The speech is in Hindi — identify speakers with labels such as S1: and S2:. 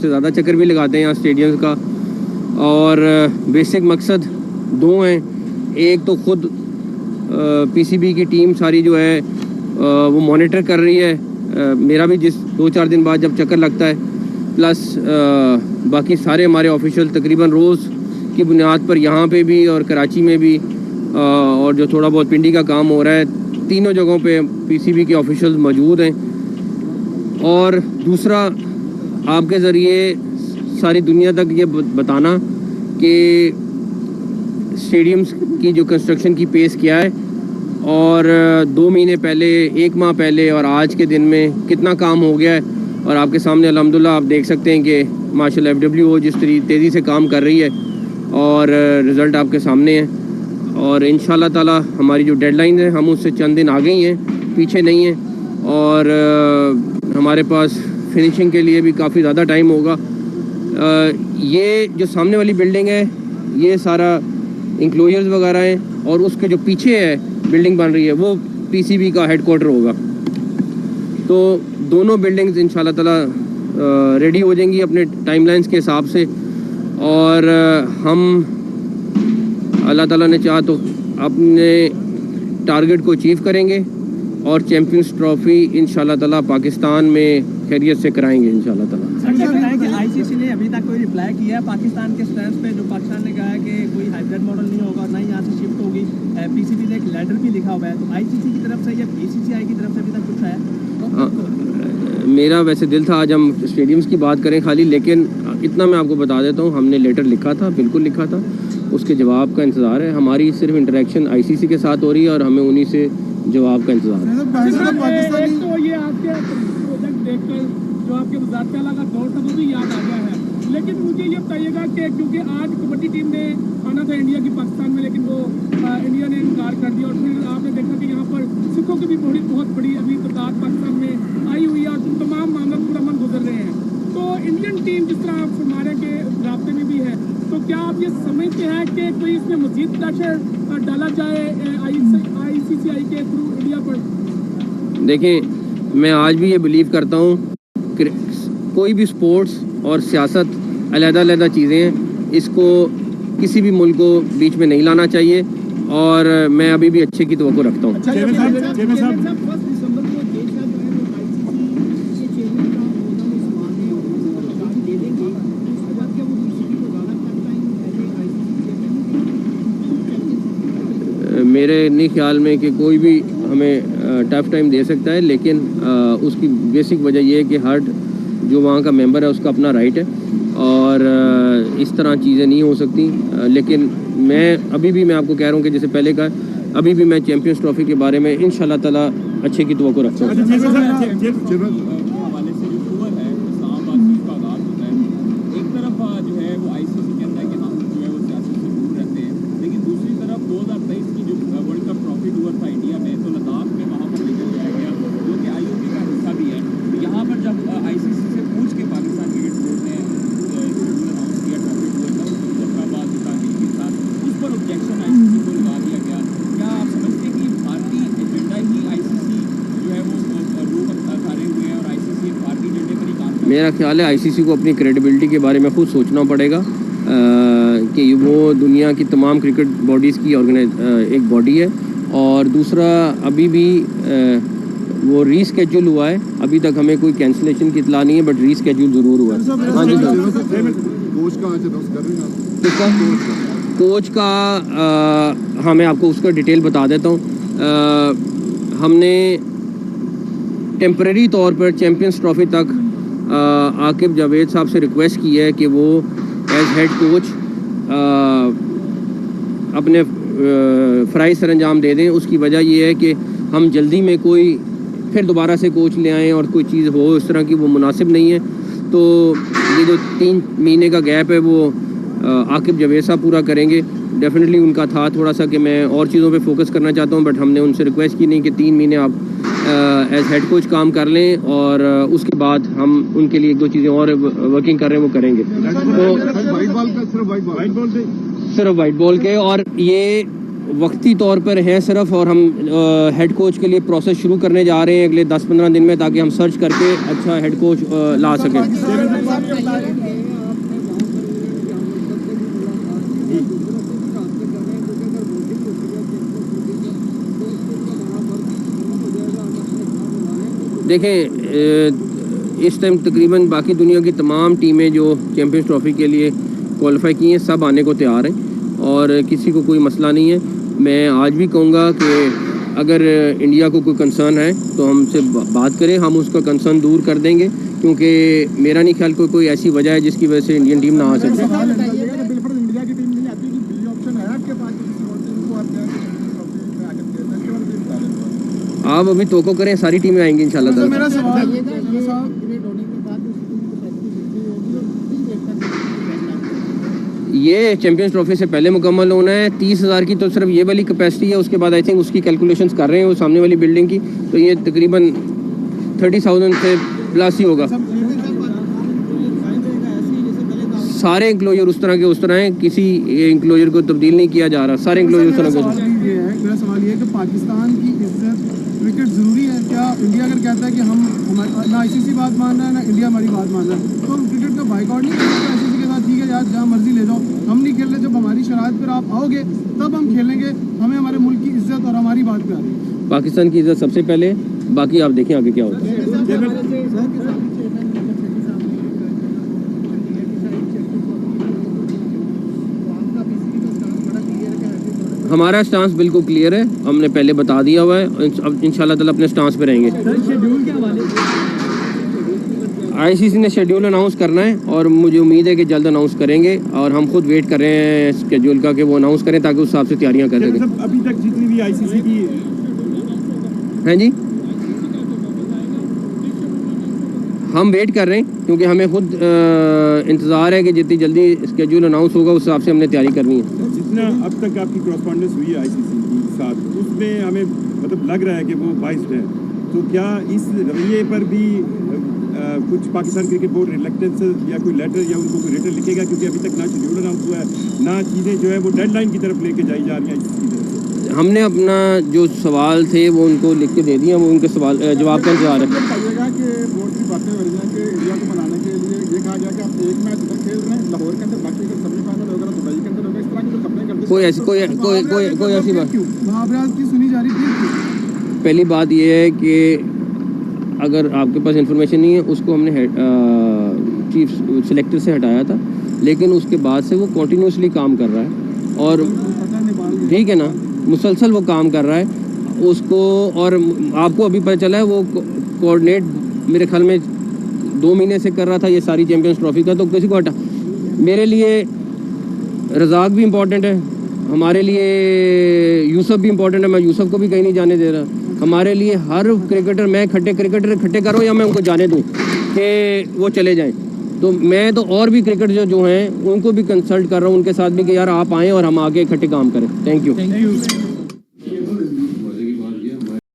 S1: से ज़्यादा चक्कर भी लगाते हैं यहाँ स्टेडियम का। और बेसिक मकसद दो हैं। एक तो ख़ुद पीसीबी की टीम सारी जो है वो मॉनिटर कर रही है, मेरा भी जिस 2-4 दिन बाद जब चक्कर लगता है, प्लस बाकी सारे हमारे ऑफिशियल तकरीबन रोज़ की बुनियाद पर यहाँ पे भी और कराची में भी और जो थोड़ा बहुत पिंडी का काम हो रहा है, तीनों जगहों पे पीसीबी के ऑफिशियल मौजूद हैं। और दूसरा, आपके ज़रिए सारी दुनिया तक ये बताना कि स्टेडियम्स की जो कंस्ट्रक्शन की पेस क्या है और 2 महीने पहले, 1 माह पहले और आज के दिन में कितना काम हो गया है। और आपके सामने अल्हम्दुलिल्लाह आप देख सकते हैं कि माशाल्लाह FWO जिस तेज़ी से काम कर रही है और रिज़ल्ट आपके सामने है। और इंशाल्लाह ताला हमारी जो डेडलाइन है हम उससे चंद दिन आगे ही हैं, पीछे नहीं हैं। और हमारे पास फिनिशिंग के लिए भी काफ़ी ज़्यादा टाइम होगा। ये जो सामने वाली बिल्डिंग है ये सारा इंक्लोजर्स वगैरह हैं और उसके जो पीछे है बिल्डिंग बन रही है वो पीसीबी का हेडक्वार्टर होगा। तो दोनों बिल्डिंग्स इंशाल्लाह ताला रेडी हो जाएंगी अपने टाइमलाइंस के हिसाब से। और हम अल्लाह ताला ने चाहा तो अपने टारगेट को अचीव करेंगे और चैम्पियंस ट्रॉफी इंशाल्लाह ताला पाकिस्तान में खैरियत से कराएंगे इंशाल्लाह ताला।
S2: आईसीसी ने अभी तक कोई रिप्लाई किया है पाकिस्तान के स्टैंड पे, जो पाकिस्तान ने कहा है कि कोई हाइब्रिड मॉडल नहीं होगा, ना ही यहाँ से शिफ्ट होगी। पीसीबी ने एक लेटर भी लिखा हुआ है, तो आईसीसी की तरफ से या बीसीसीआई की तरफ से अभी तक कुछ आया?
S1: मेरा वैसे दिल था आज हम स्टेडियम्स की बात करें खाली, लेकिन इतना मैं आपको बता देता हूँ, हमने लेटर लिखा था, बिल्कुल लिखा था, उसके जवाब का इंतज़ार है। हमारी सिर्फ इंटरेक्शन आईसीसी के साथ हो रही है और हमें उन्हीं से जवाब का इंतज़ार है।
S3: तो ये आपके प्रोजेक्ट देखकर जो आपके वज़ारत आला का दौर था वो भी याद आ गया है, लेकिन मुझे ये बताइएगा कि क्योंकि आज कबड्डी टीम ने आना था इंडिया की पाकिस्तान में, लेकिन वो इंडिया ने इनकार कर दिया। और फिर आपने देखा कि यहाँ पर सिखों की भी बहुत बड़ी अभी तादाद पाकिस्तान में आई हुई है और तमाम मामला पूरा मन गुजर रहे हैं। तो इंडियन टीम जिस तरह आप फरमा रहे हैं कि राब्ते में भी है, तो क्या आप ये समझते हैं कि कोई इसमें मजीद प्रेशर डाला जाए आईसीसीआई के थ्रू इंडिया पर?
S1: देखें, मैं आज भी ये बिलीव करता हूँ कि कोई भी स्पोर्ट्स और सियासत अलग-अलग चीज़ें हैं, इसको किसी भी मुल्क को बीच में नहीं लाना चाहिए और मैं अभी भी अच्छे की तवक्को रखता हूँ। मेरे नहीं ख्याल में कि कोई भी हमें टफ टाइम दे सकता है, लेकिन उसकी बेसिक वजह यह है कि हर जो वहाँ का मेंबर है उसका अपना राइट है और इस तरह चीज़ें नहीं हो सकती। लेकिन मैं आपको कह रहा हूँ कि जैसे पहले का, अभी भी मैं चैम्पियंस ट्रॉफी के बारे में इंशाल्लाह ताला अच्छे की तवक्को रखता हूँ। मेरा ख्याल है आईसीसी को अपनी क्रेडिबिलिटी के बारे में खुद सोचना पड़ेगा कि वो दुनिया की तमाम क्रिकेट बॉडीज़ की एक बॉडी है। और दूसरा, अभी भी वो रीस्केड्यूल हुआ है, अभी तक हमें कोई कैंसिलेशन की इतला नहीं है, बट रीस्केड्यूल ज़रूर हुआ है। हाँ जी कोच का हाँ, मैं आपको उसका डिटेल बता देता हूँ। हमने टेम्परेरी तौर पर चैम्पियंस ट्रॉफी तक आकिब जावेद साहब से रिक्वेस्ट की है कि वो एज हेड कोच अपने फ़राइज़ सरअंजाम दे दें। उसकी वजह ये है कि हम जल्दी में कोई फिर दोबारा से कोच ले आएँ और कोई चीज़ हो इस तरह की, वो मुनासिब नहीं है। तो ये जो 3 महीने का गैप है वो आकिब जावेद साहब पूरा करेंगे। डेफिनेटली उनका था थोड़ा सा कि मैं और चीज़ों पे फोकस करना चाहता हूँ, बट हमने उनसे रिक्वेस्ट की नहीं कि 3 महीने आप एज हेड कोच काम कर लें और उसके बाद हम उनके लिए 1-2 चीज़ें और वर्किंग कर रहे हैं वो करेंगे। तो सिर्फ वाइट बॉल के, और ये वक्ती तौर पर हैं सिर्फ, और हम हेड कोच के लिए प्रोसेस शुरू करने जा रहे हैं अगले 10-15 दिन में, ताकि हम सर्च करके अच्छा हेड कोच ला सकें। देखें, इस टाइम तकरीबन बाकी दुनिया की तमाम टीमें जो चैम्पियंस ट्रॉफी के लिए क्वालिफाई की हैं सब आने को तैयार हैं और किसी को कोई मसला नहीं है। मैं आज भी कहूँगा कि अगर इंडिया को कोई कंसर्न है तो हमसे बात करें, हम उसका कंसर्न दूर कर देंगे, क्योंकि मेरा नहीं ख्याल कोई ऐसी वजह है जिसकी वजह से इंडियन टीम ना आ सके।
S3: इंडिया की टीम नहीं आती कि ऑप्शन है आपके पास,
S1: आप अभी तोको करें, सारी टीमें आएंगी इंशाल्लाह ताला।
S3: मेरा सवाल
S1: ये चैम्पियंस ट्रॉफी से पहले मुकम्मल होना है। 30,000 की तो सिर्फ ये वाली कैपेसिटी है, उसके बाद आई थिंक उसकी कैलकुलेशंस कर रहे हैं वो सामने वाली बिल्डिंग की, तो ये तकरीबन 30,000 से प्लस ही होगा। सारे इंक्लोजर उस तरह हैं, किसी इंक्लोजर को तब्दील नहीं किया जा रहा, सारे इंक्लोजर उस तरह के।
S3: मेरा सवाल ये है कि पाकिस्तान की इज्जत क्रिकेट ज़रूरी है क्या? इंडिया अगर कहता है कि हम ना आईसीसी बात मान रहा है ना इंडिया हमारी बात मान रहा है, तो हम क्रिकेट का बाइकआउट नहीं करेंगे आईसीसी के साथ? ठीक है यार, जहाँ मर्जी ले जाओ, हम नहीं खेल रहे। जब हमारी शराइत पर आप आओगे तब हम खेलेंगे, हमें हमारे मुल्क की इज्जत और हमारी बात पे आ रही है।
S1: पाकिस्तान की इज्जत सबसे पहले, बाकी आप देखें आगे क्या होता है। हमारा स्टांस बिल्कुल क्लियर है, हमने पहले बता दिया हुआ है, अब इंशाल्लाह ताला अपने स्टांस पे रहेंगे। आईसीसी ने शेड्यूल अनाउंस करना है और मुझे उम्मीद है कि जल्द अनाउंस करेंगे, और हम खुद वेट कर रहे हैं शेड्यूल का कि वो अनाउंस करें ताकि उस हिसाब से तैयारियां कर सकें।
S4: अभी तक जितनी भी आईसीसी की
S1: हैं जी, हम वेट कर रहे हैं क्योंकि हमें खुद इंतज़ार है कि जितनी जल्दी शेड्यूल अनाउंस होगा उस हिसाब से हमने तैयारी करनी है।
S4: जितना अब तक आपकी कॉरस्पॉन्डेंस हुई है आईसीसी के साथ, उसमें हमें मतलब लग रहा है कि वो बाइस्ड है, तो क्या इस रवैये पर भी कुछ पाकिस्तान क्रिकेट बोर्ड रिलेक्टेंस या कोई लेटर या उनको कोई लेटर लिखेगा? क्योंकि अभी तक ना शेड्यूल अनाउंस हुआ है, ना चीज़ें जो है वो डेडलाइन की तरफ लेके जाई जा रही हैं आईसीसी की तरफ से।
S1: हमने अपना जो सवाल थे वो उनको लिख के दे दिए, वो उनके सवाल जवाब का इंतजार है।
S3: बताइएगा कि बोर्ड की बातें हो रही हैं कि इंडिया को मनाने के लिए ये कहा गया कि आप एक मैच इधर खेल रहे हैं लाहौर के अंदर, बाकी अगर सेमीफाइनल होगा दुबई के अंदर होगा, इस तरह की जो खबरें करते हैं,
S1: कोई ऐसी बात
S3: मुहावरात की सुनी जा रही थी।
S1: पहली बात ये है कि अगर आपके पास इंफॉर्मेशन नहीं है, उसको हमने चीफ सिलेक्टर से हटाया था, लेकिन उसके बाद से वो कंटिन्यूसली काम कर रहा है और ठीक है ना, मुसलसल वो काम कर रहा है उसको। और आपको अभी पता चला है वो कोऑर्डिनेट मेरे ख्याल में 2 महीने से कर रहा था ये सारी चैम्पियंस ट्रॉफी का, तो किसी को हटा। मेरे लिए रज़ाक भी इम्पोर्टेंट है, हमारे लिए यूसुफ भी इम्पोर्टेंट है, मैं यूसुफ को भी कहीं नहीं जाने दे रहा। हमारे लिए हर क्रिकेटर, मैं क्रिकेटर इकट्ठे करो या मैं उनको जाने दूँ कि वो चले जाएं, तो मैं तो और भी क्रिकेटर जो हैं उनको भी कंसल्ट कर रहा हूँ, उनके साथ भी कि यार आप आएँ और हम आगे इकट्ठे काम करें। Thank you.